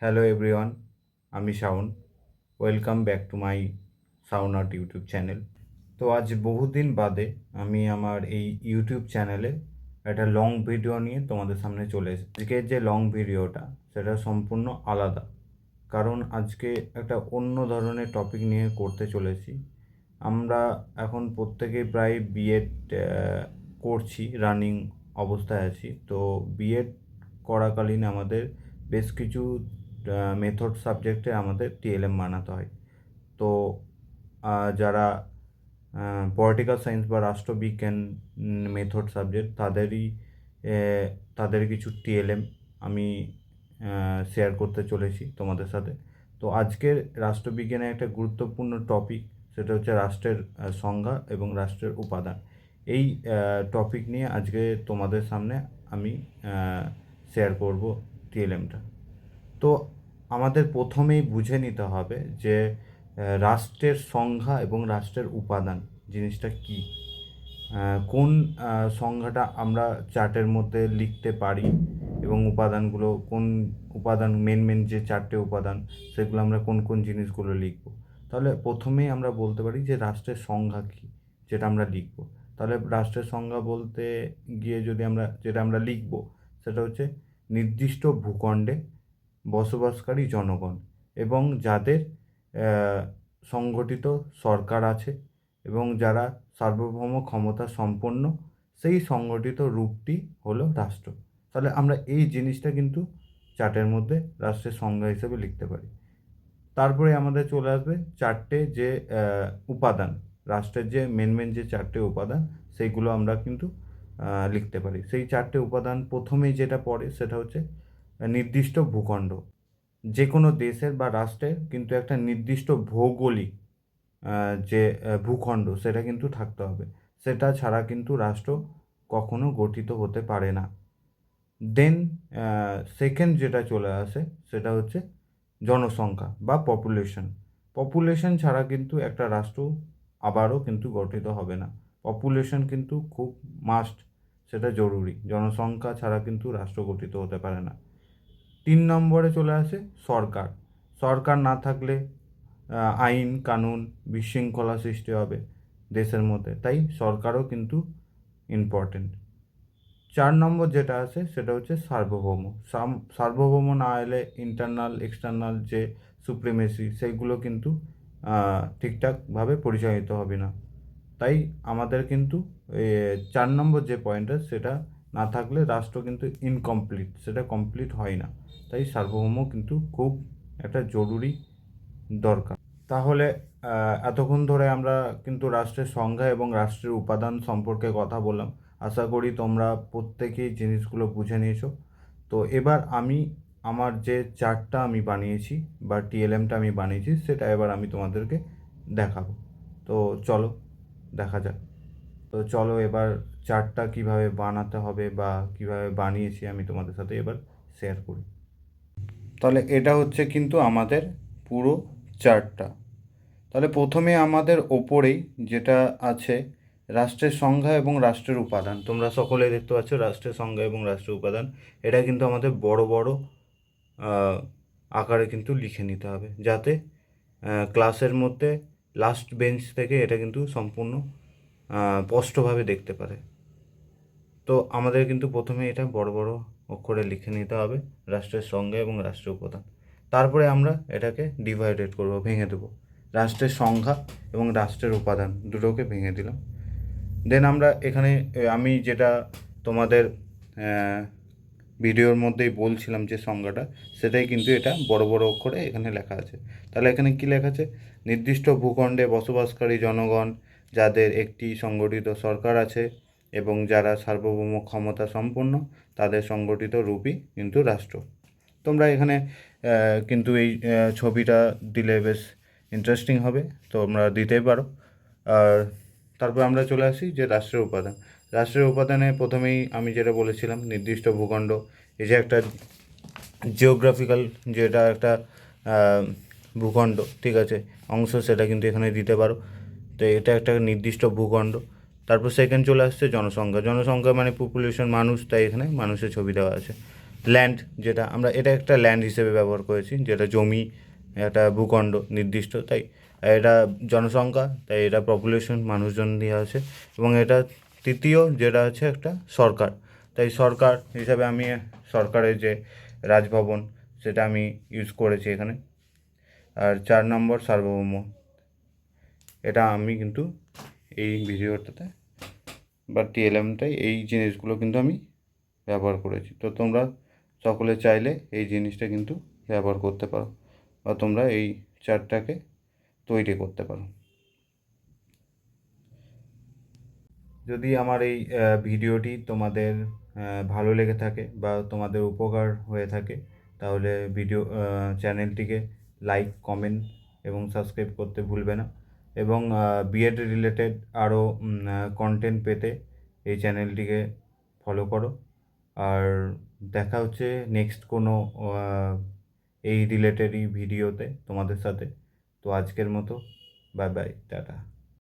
Hello everyone, আমি Shaon. Welcome back to my Shaon art YouTube channel. তো আজ বহুদিন বাদে আমি আমার এই ইউটিউব চ্যানেলে একটা লং ভিডিও নিয়ে তোমাদের সামনে চলে এসেছি। আজকের যে লং ভিডিওটা সেটা সম্পূর্ণ আলাদা, কারণ আজকে একটা অন্য ধরনের টপিক নিয়ে করতে চলেছি। আমরা এখন প্রত্যেকেই প্রায় বিএড করছি, রানিং অবস্থায় আছি। তো বিএড করাকালীন আমাদের বেশ কিছু মেথড সাবজেক্টে আমাদের টিএলএম বানাতে হয়। তো যারা পলিটিক্যাল সায়েন্স বা রাষ্ট্রবিজ্ঞান মেথড সাবজেক্ট তাদের কিছু টিএলএম আমি শেয়ার করতে চলেছি তোমাদের সাথে। তো আজকের রাষ্ট্রবিজ্ঞানের একটা গুরুত্বপূর্ণ টপিক, সেটা হচ্ছে রাষ্ট্রের সংজ্ঞা এবং রাষ্ট্রের উপাদান। এই টপিক নিয়ে আজকে তোমাদের সামনে আমি শেয়ার করব টিএলএমটা। তো আমাদের প্রথমেই বুঝে নিতে হবে যে রাষ্ট্রের সংজ্ঞা এবং রাষ্ট্রের উপাদান জিনিসটা কী। কোন সংজ্ঞাটা আমরা চার্টের মধ্যে লিখতে পারি এবং উপাদানগুলো কোন উপাদান, মেন যে চারটে উপাদান সেগুলো আমরা কোন কোন জিনিসগুলো লিখব। তাহলে প্রথমেই আমরা বলতে পারি যে রাষ্ট্রের সংজ্ঞা কী, যেটা আমরা লিখব। তাহলে রাষ্ট্রের সংজ্ঞা বলতে গিয়ে যেটা আমরা লিখব সেটা হচ্ছে নির্দিষ্ট ভূখণ্ডে বসবাসকারী জনগণ এবং যাদের সংগঠিত সরকার আছে এবং যারা সার্বভৌম ক্ষমতা সম্পন্ন, সেই সংগঠিত রূপটি হলো রাষ্ট্র। তাহলে আমরা এই জিনিসটা কিন্তু চার্টের মধ্যে রাষ্ট্রের সংজ্ঞা হিসেবে লিখতে পারি। তারপরে আমাদের চলে আসবে চারটে যে উপাদান, রাষ্ট্রের যে মেন যে চারটে উপাদান সেইগুলো আমরা কিন্তু লিখতে পারি। সেই চারটে উপাদান প্রথমেই যেটা পড়ে সেটা হচ্ছে নির্দিষ্ট ভূখণ্ড। যে কোনো দেশের বা রাষ্ট্রের কিন্তু একটা নির্দিষ্ট ভৌগোলিক যে ভূখণ্ড সেটা কিন্তু থাকতে হবে। সেটা ছাড়া কিন্তু রাষ্ট্র কখনো গঠিত হতে পারে না। দেন সেকেন্ড যেটা চলে আসে সেটা হচ্ছে জনসংখ্যা বা পপুলেশন। পপুলেশন ছাড়া কিন্তু একটা রাষ্ট্র আবারও কিন্তু গঠিত হবে না। পপুলেশন কিন্তু খুব মাস্ট, সেটা জরুরি। জনসংখ্যা ছাড়া কিন্তু রাষ্ট্র গঠিত হতে পারে না। 3 নম্বরে চলে আসে সরকার। সরকার না থাকলে আইন কানুন বিশৃঙ্খলা সৃষ্টি হবে দেশের মধ্যে, তাই সরকারও কিন্তু ইম্পর্টেন্ট। 4 নম্বর যেটা আছে সেটা হচ্ছে সার্বভৌম। সার্বভৌম না এলে ইন্টারনাল এক্সটার্নাল যে সুপ্রিমেসি সেইগুলো কিন্তু ঠিকঠাকভাবে পরিচালিত হবে না। তাই আমাদের কিন্তু 4 নম্বর যে পয়েন্টটা সেটা না থাকলে রাষ্ট্র কিন্তু ইনকমপ্লিট, সেটা কমপ্লিট হয় না। তাই সার্বভৌম কিন্তু খুব একটা জরুরি দরকার। তাহলে এতক্ষণ ধরে আমরা কিন্তু রাষ্ট্রের সংজ্ঞা এবং রাষ্ট্রের উপাদান সম্পর্কে কথা বললাম। আশা করি তোমরা প্রত্যেকেই জিনিসগুলো বুঝে নিয়েছো। তো এবার আমি আমার যে চার্টটা আমি বানিয়েছি বা টিএলএমটা আমি বানিয়েছি সেটা এবার আমি তোমাদেরকে দেখাবো। তো চলো দেখা যাক। তো চলো এবার চার্টটা কীভাবে বানাতে হবে বা কীভাবে বানিয়েছি আমি তোমাদের সাথে এবার শেয়ার করি। তাহলে এটা হচ্ছে কিন্তু আমাদের পুরো চার্টটা। তাহলে প্রথমে আমাদের ওপরেই যেটা আছে রাষ্ট্রের সংজ্ঞা এবং রাষ্ট্রের উপাদান, তোমরা সকলে দেখতে পাচ্ছ রাষ্ট্রের সংজ্ঞা এবং রাষ্ট্রের উপাদান। এটা কিন্তু আমাদের বড় বড় আকারে কিন্তু লিখে নিতে হবে, যাতে ক্লাসের মধ্যে লাস্ট বেঞ্চ থেকে এটা কিন্তু সম্পূর্ণ স্পষ্টভাবে দেখতে পারে। তো আমাদের কিন্তু প্রথমে এটা বড় বড় অক্ষরে লিখে নিতে হবে, রাষ্ট্রের সংজ্ঞা এবং রাষ্ট্রের উপাদান। তারপরে আমরা এটাকে ডিভাইডেড করব, ভেঙে দেবো। রাষ্ট্রের সংজ্ঞা এবং রাষ্ট্রের উপাদান দুটোকে ভেঙে দিলাম। দেন আমরা এখানে আমি যেটা তোমাদের ভিডিওর মধ্যেই বলছিলাম যে সংজ্ঞাটা, সেটাই কিন্তু এটা বড় বড় অক্ষরে এখানে লেখা আছে। তাহলে এখানে কী লেখা আছে? নির্দিষ্ট ভূখণ্ডে বসবাসকারী জনগণ যাদের একটি সংগঠিত সরকার আছে এবং যারা সার্বভৌম ক্ষমতা সম্পন্ন, তাদের সংগঠিত রূপই কিন্তু রাষ্ট্র। তোমরা এখানে কিন্তু এই ছবিটা দিলে বেশ ইন্টারেস্টিং হবে, তোমরা দিতেই পারো। আর তারপর আমরা চলে আসি যে রাষ্ট্রের উপাদান। রাষ্ট্রের উপাদানে প্রথমেই আমি যেটা বলেছিলাম নির্দিষ্ট ভূখণ্ড, এই যে একটা জিওগ্রাফিক্যাল যেটা একটা ভূখণ্ড, ঠিক আছে, অংশ, সেটা কিন্তু এখানে দিতে পারো। তো এটা একটা নির্দিষ্ট ভূখণ্ড। তারপর সেকেন্ড চলে আসছে জনসংখ্যা। জনসংখ্যা মানে পপুলেশন, মানুষ, তাই এখানে মানুষের ছবি দেওয়া আছে। ল্যান্ড, যেটা আমরা এটা একটা ল্যান্ড হিসেবে ব্যবহার করেছি, যেটা জমি, একটা ভূখণ্ড নির্দিষ্ট, তাই এটা জনসংখ্যা, তাই এটা পপুলেশন, মানুষজন দিয়ে আছে। এবং এটা তৃতীয় যেটা আছে একটা সরকার, তাই সরকার হিসাবে আমি সরকারের যে রাজভবন সেটা আমি ইউজ করেছি এখানে। আর 4 নম্বর সার্বভৌম, এটা আমি কিন্তু এই ভিডিওটাতে বা টিএলএমটাই এই জিনিসগুলো কিন্তু আমি ব্যবহার করেছি। তো তোমরা সকলে চাইলে এই জিনিসটা কিন্তু ব্যবহার করতে পারো, বা তোমরা এই চার্টটাকে তৈরি করতে পারো। যদি আমার এই ভিডিওটি তোমাদের ভালো লেগে থাকে বা তোমাদের উপকার হয়ে থাকে, তাহলে চ্যানেলটিকে লাইক, কমেন্ট এবং সাবস্ক্রাইব করতে ভুলবে না। এবং বিএড রিলেটেড আরও কন্টেন্ট পেতে এই চ্যানেলটিকে ফলো করো। আর দেখা হচ্ছে নেক্সট কোনো এই রিলেটেডই ভিডিওতে তোমাদের সাথে। তো আজকের মতো বাই বাই, টাটা।